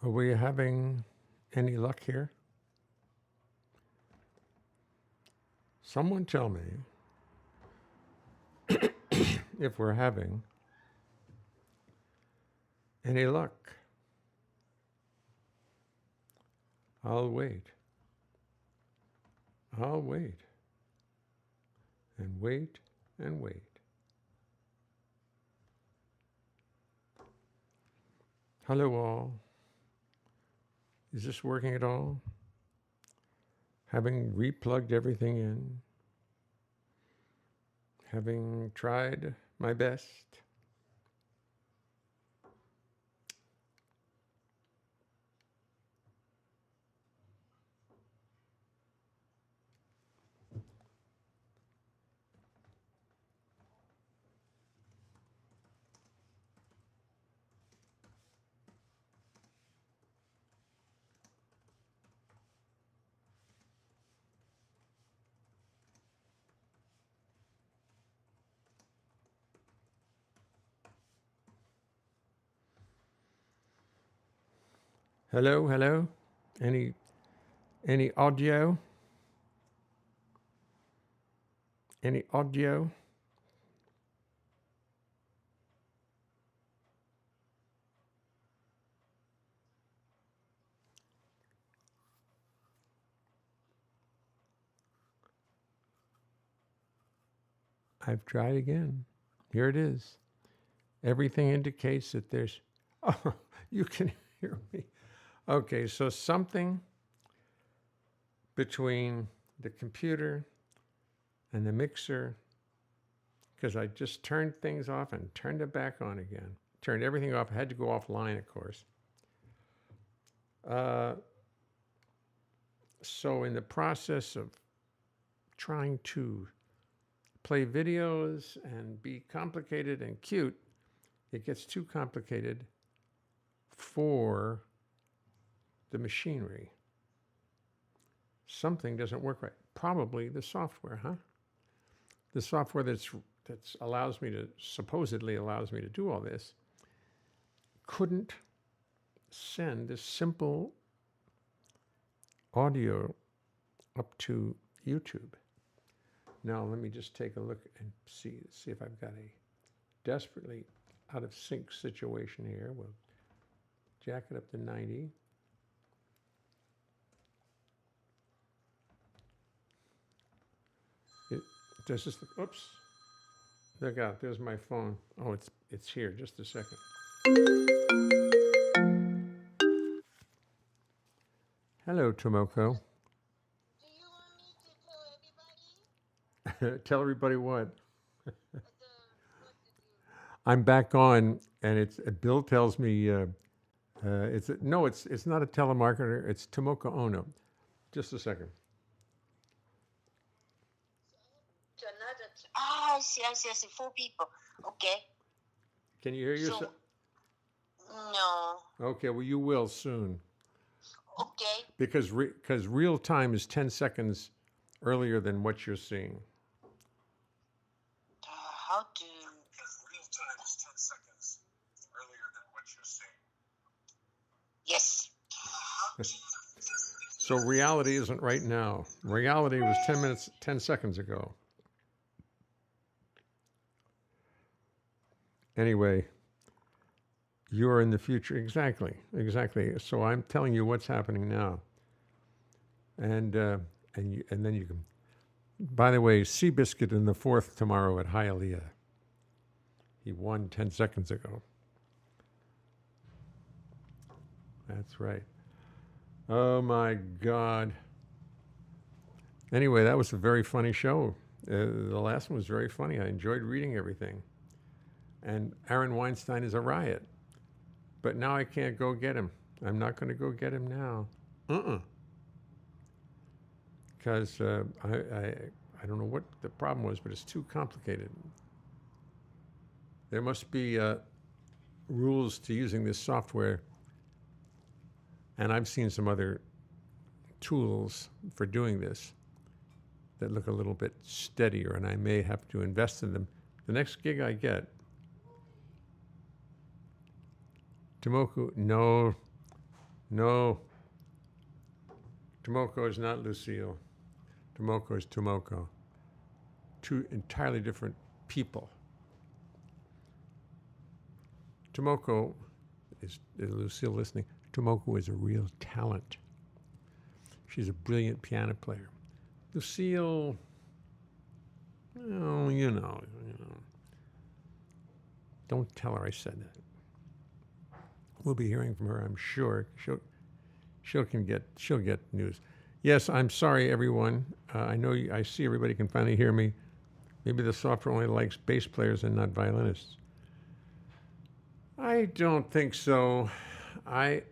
Are we having any luck here? Someone tell me if we're having any luck. I'll wait. I'll wait. And wait and wait. Hello, all. Is this working at all? Having replugged everything in, having tried my best. Hello, hello. Any audio? Any audio? I've tried again. Here it is. Everything indicates that there's. Oh, you can hear me. Okay, so something between the computer and the mixer, because I just turned things off and turned it back on again. Turned everything off. I had to go offline, of course. So in the process of trying to play videos and be complicated and cute, it gets too complicated for the machinery. Something doesn't work right. Probably the software, huh? The software that's supposedly allows me to do all this couldn't send this simple audio up to YouTube. Now let me just take a look and see if I've got a desperately out of sync situation here. We'll jack it up to 90. Does this, oops. Look out, there's my phone. Oh, it's here, just a second. Hello, Tomoko. Do you want me to tell everybody? Tell everybody what? What to do? I'm back on, and Bill tells me it's not a telemarketer. It's Tomoko Ono. Just a second. To another. Ah, I see. 4 people. Okay. Can you hear yourself? No. Okay, well, you will soon. Okay. Because real time is 10 seconds earlier than what you're seeing. How to? Because real time is 10 seconds earlier than what you're seeing. Yes. So reality isn't right now. Reality was 10 seconds ago. Anyway, you're in the future. Exactly. So I'm telling you what's happening now. And then you can. By the way, Seabiscuit in the fourth tomorrow at Hialeah. He won 10 seconds ago. That's right. Oh my God. Anyway, that was a very funny show. The last one was very funny. I enjoyed reading everything. And Aaron Weinstein is a riot. But now I can't go get him. I'm not going to go get him now. Because I don't know what the problem was, but it's too complicated. There must be rules to using this software. And I've seen some other tools for doing this that look a little bit steadier, and I may have to invest in them. The next gig I get, Tomoko, no, No, Tomoko is not Lucille. Tomoko is Tomoko. Two entirely different people. Tomoko is Lucille listening? Tomoko is a real talent. She's a brilliant piano player. Lucille, oh, you know. Don't tell her I said that. We'll be hearing from her, I'm sure. She'll get news. Yes, I'm sorry, everyone. I know I see everybody can finally hear me. Maybe the software only likes bass players and not violinists. I don't think so. I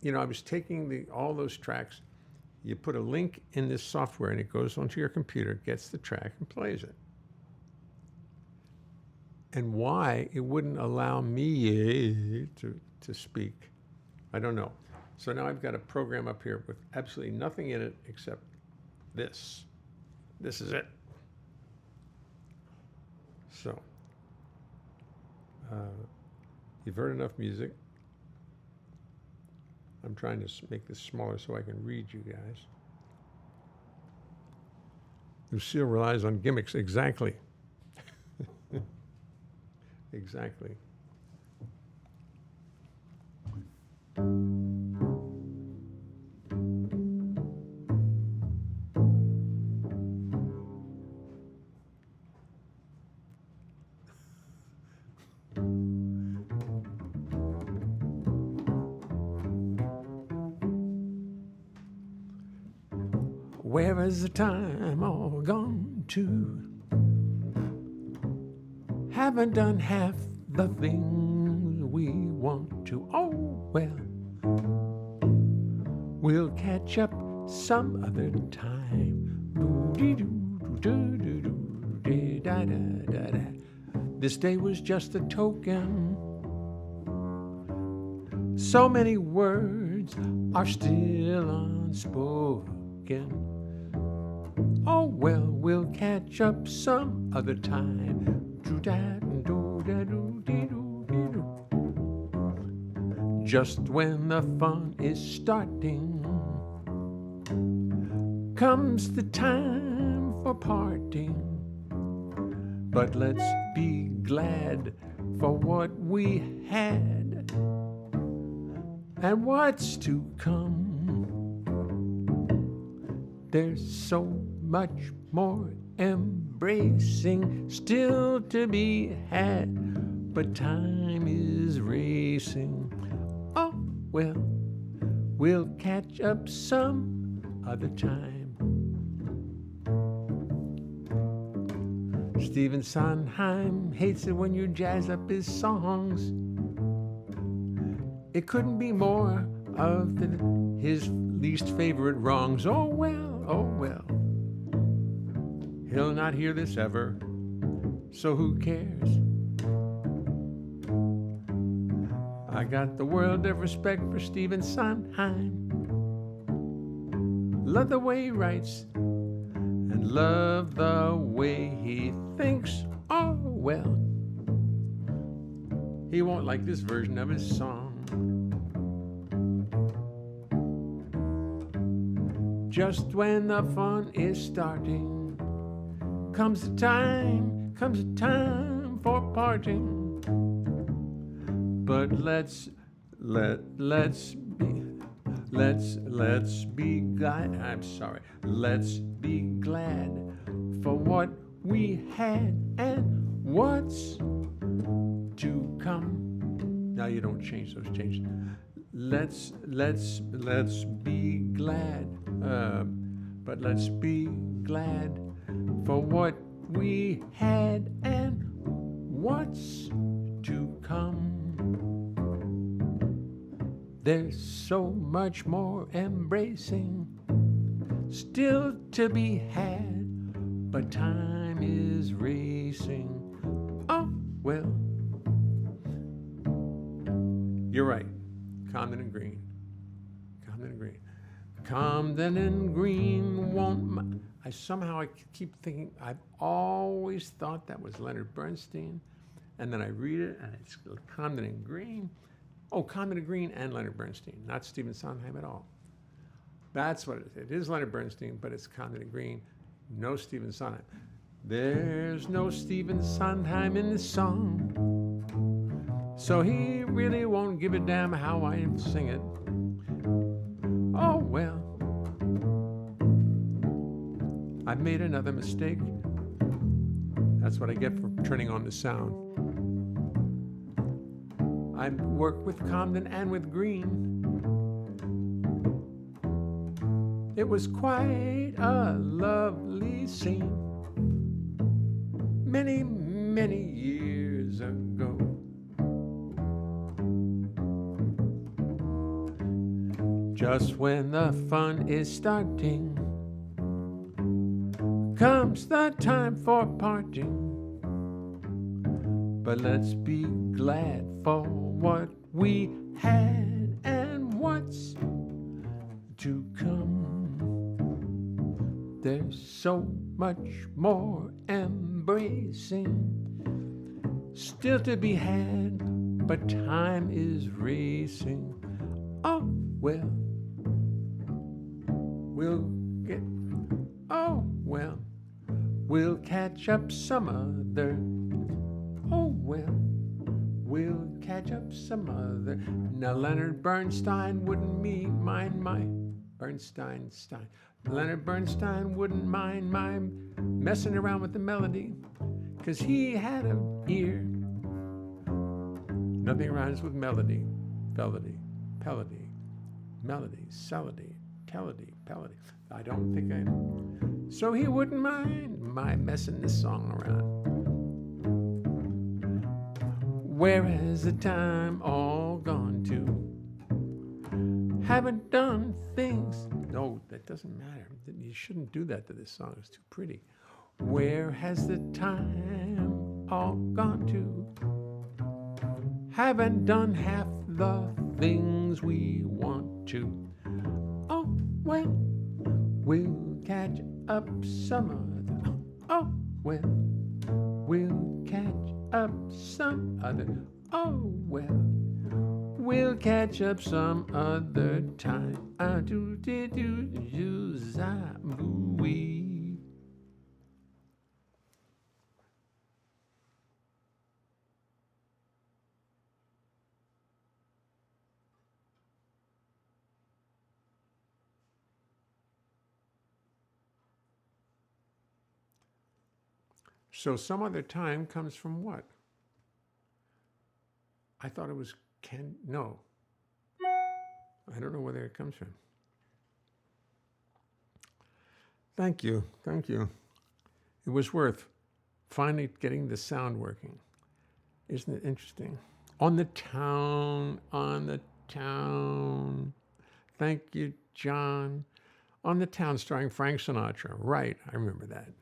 was taking all those tracks. You put a link in this software and it goes onto your computer, gets the track and plays it. And why it wouldn't allow me to speak, I don't know. So now I've got a program up here with absolutely nothing in it except this. This is it. So, you've heard enough music. I'm trying to make this smaller so I can read you guys. Lucille relies on gimmicks. Exactly. Exactly. Where has the time all gone to? Haven't done half the things we want to. Oh, well, we'll catch up some other time. This day was just a token. So many words are still unspoken. Oh, well, we'll catch up some other time. Just when the fun is starting, comes the time for parting. But let's be glad for what we had and what's to come. There's so much more embracing still to be had, but time is racing. Oh, well, we'll catch up some other time. Stephen Sondheim hates it when you jazz up his songs. It couldn't be more of his least favorite wrongs. Oh well, oh well. He'll not hear this ever, so who cares? I got the world of respect for Stephen Sondheim. Love the way he writes and love the way he thinks. Oh well, he won't like this version of his song. Just when the fun is starting, comes a time for parting. But let's be glad. I'm sorry. Let's be glad for what we had and what's to come. Now you don't change those changes. Let's be glad. But let's be glad for what we had and what's to come. There's so much more embracing still to be had, but time is racing. Oh, well, you're right. Camden and Green. Camden and Green. Camden and Green won't. I keep thinking, I've always thought that was Leonard Bernstein. And then I read it and it's Camden and Green. Oh, Comedy Green and Leonard Bernstein, not Stephen Sondheim at all. That's what it is. It is Leonard Bernstein, but it's Comedy Green, no Stephen Sondheim. There's no Stephen Sondheim in this song, so he really won't give a damn how I sing it. Oh well, I've made another mistake. That's what I get for turning on the sound. I work with Comden and with Green. It was quite a lovely scene many, many years ago. Just when the fun is starting, comes the time for parting. But let's be glad for what we had and what's to come. There's so much more embracing still to be had, but time is racing. Oh, well, we'll catch up some other. Oh, well, we'll catch up some other. Now, Leonard Bernstein wouldn't mind my Bernstein. Leonard Bernstein wouldn't mind my messing around with the melody, 'cause he had an ear. Nothing rhymes with melody, pelody, melody, celody, telody, pelody. I don't think I know. So he wouldn't mind my messing this song around. Where has the time all gone to? Haven't done things. No, that doesn't matter. You shouldn't do that to this song. It's too pretty. Where has the time all gone to? Haven't done half the things we want to. Oh, well, we'll catch up some other. Oh, well, we'll catch up some other. Oh, well, we'll catch up some other time. We. So some other time comes from what? I thought it was no. I don't know where it comes from. Thank you. It was worth finally getting the sound working. Isn't it interesting? On the town. Thank you, John. On the Town, starring Frank Sinatra. Right, I remember that.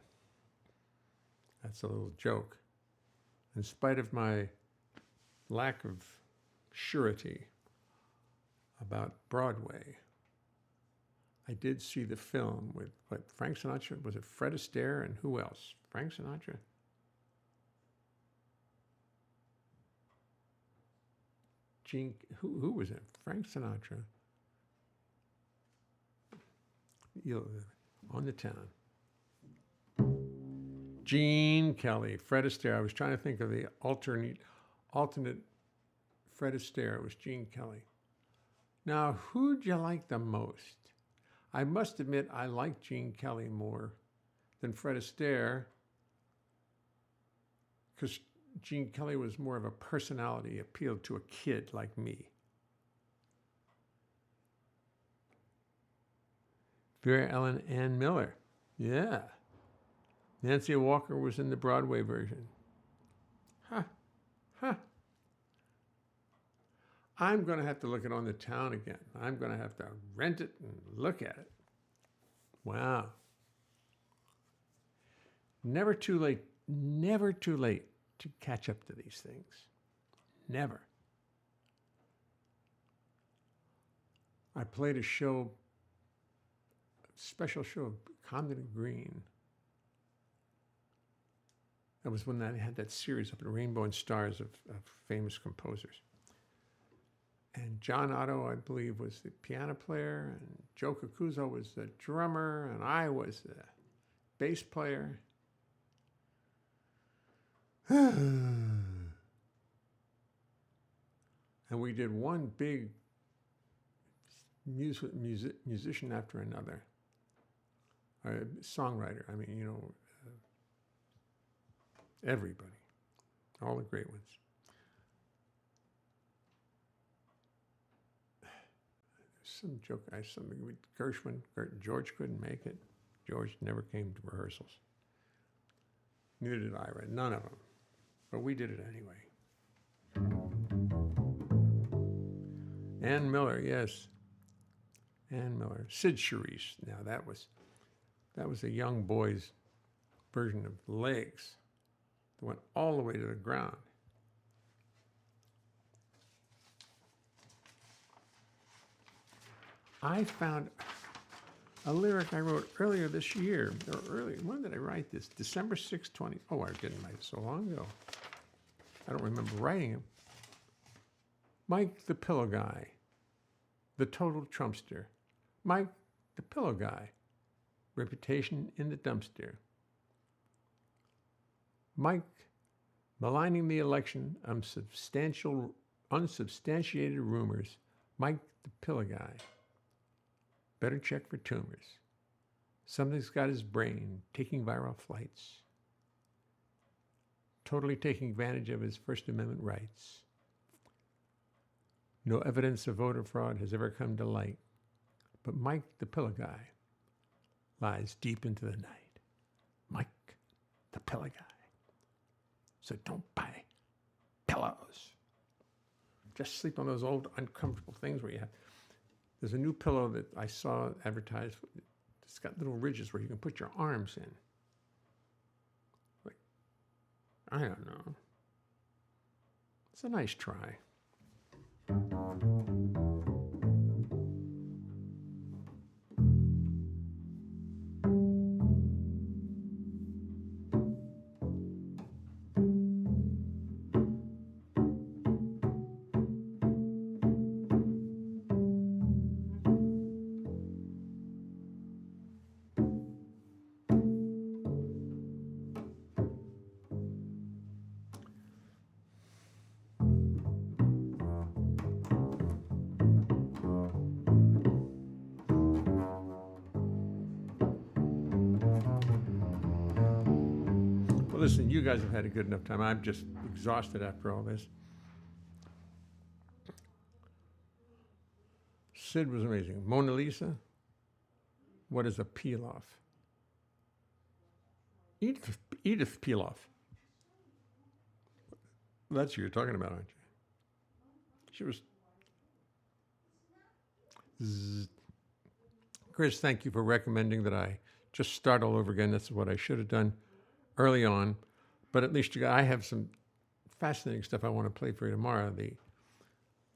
That's a little joke. In spite of my lack of surety about Broadway, I did see the film with Frank Sinatra. Was it Fred Astaire and who else? Frank Sinatra? Who was it? Frank Sinatra. On the Town. Gene Kelly, Fred Astaire. I was trying to think of the alternate Fred Astaire. It was Gene Kelly. Now, who'd you like the most? I must admit I like Gene Kelly more than Fred Astaire, because Gene Kelly was more of a personality, appealed to a kid like me. Vera Ellen Ann Miller. Yeah. Nancy Walker was in the Broadway version. I'm going to have to look it on the Town again. I'm going to have to rent it and look at it. Wow. Never too late to catch up to these things. Never. I played a special show of Comedy Green. That was when I had that series up at Rainbow and Stars of famous composers. And John Otto, I believe, was the piano player, and Joe Cacuzo was the drummer, and I was the bass player. And we did one big musician after another. Songwriter, I mean, you know, everybody, all the great ones. Some joke, something with Gershwin, George couldn't make it. George never came to rehearsals. Neither did Ira, none of them. But we did it anyway. Ann Miller, yes. Ann Miller. Sid Charisse. Now that was a young boy's version of Legs that went all the way to the ground. I found a lyric I wrote earlier this year, or earlier, when did I write this? December 6, 20, oh, I didn't write it so long ago. I don't remember writing it. Mike the Pillow Guy, the total Trumpster. Mike the Pillow Guy, reputation in the dumpster. Mike maligning the election, unsubstantiated rumors. Mike the Pillow Guy. Better check for tumors. Something's got his brain taking viral flights. Totally taking advantage of his First Amendment rights. No evidence of voter fraud has ever come to light, but Mike the Pillow Guy lies deep into the night. Mike the Pillow Guy. So don't buy pillows. Just sleep on those old uncomfortable things where you have. There's a new pillow that I saw advertised. It's got little ridges where you can put your arms in. Like, I don't know. It's a nice try. Listen, you guys have had a good enough time. I'm just exhausted after all this. Sid was amazing. Mona Lisa, what is a peel-off? Edith Peel-off. That's who you're talking about, aren't you? She was... Chris, thank you for recommending that I just start all over again. That's what I should have done early on, but at least I have some fascinating stuff I want to play for you tomorrow.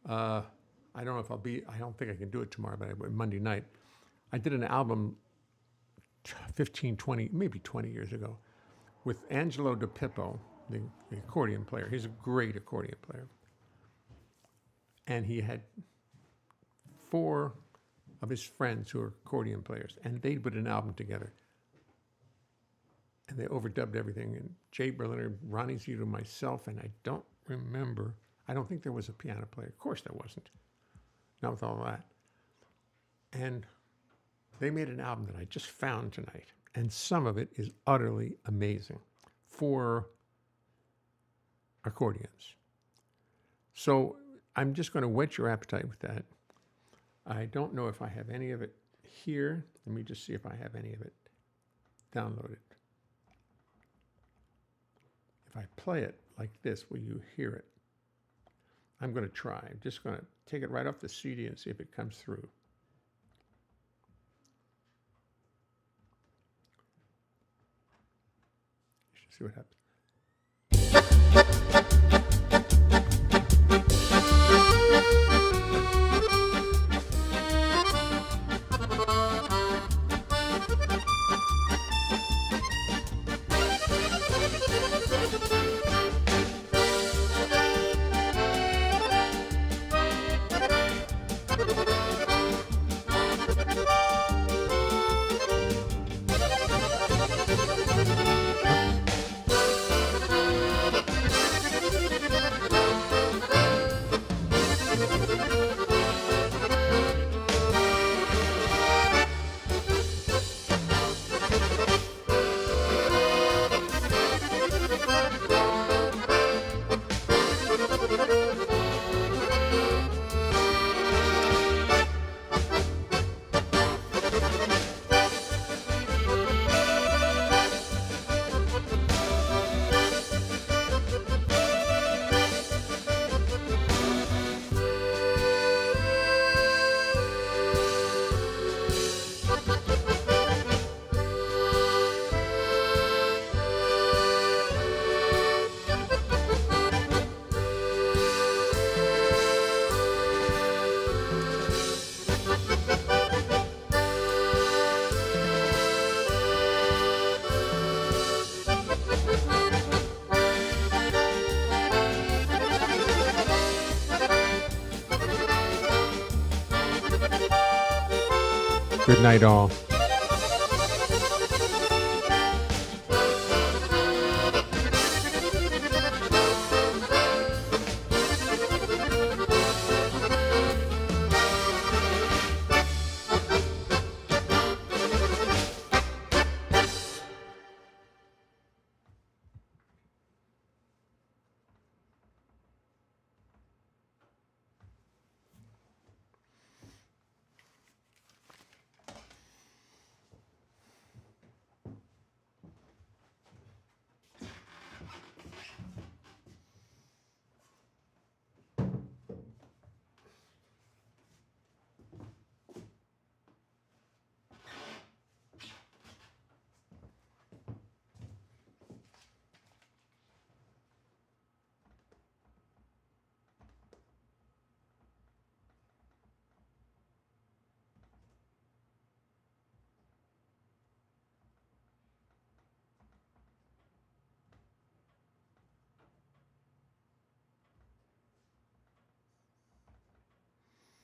I don't know if I don't think I can do it tomorrow, but Monday night. I did an album 15, 20, maybe 20 years ago with Angelo DePippo, the accordion player. He's a great accordion player. And he had 4 of his friends who are accordion players, and they put an album together. And they overdubbed everything. And Jay Berliner, Ronnie Zito, myself, and I don't remember. I don't think there was a piano player. Of course there wasn't. Not with all that. And they made an album that I just found tonight. And some of it is utterly amazing for accordions. So I'm just going to whet your appetite with that. I don't know if I have any of it here. Let me just see if I have any of it downloaded. If I play it like this, will you hear it? I'm going to try. I'm just going to take it right off the CD and see if it comes through. You should see what happens. Good night, all.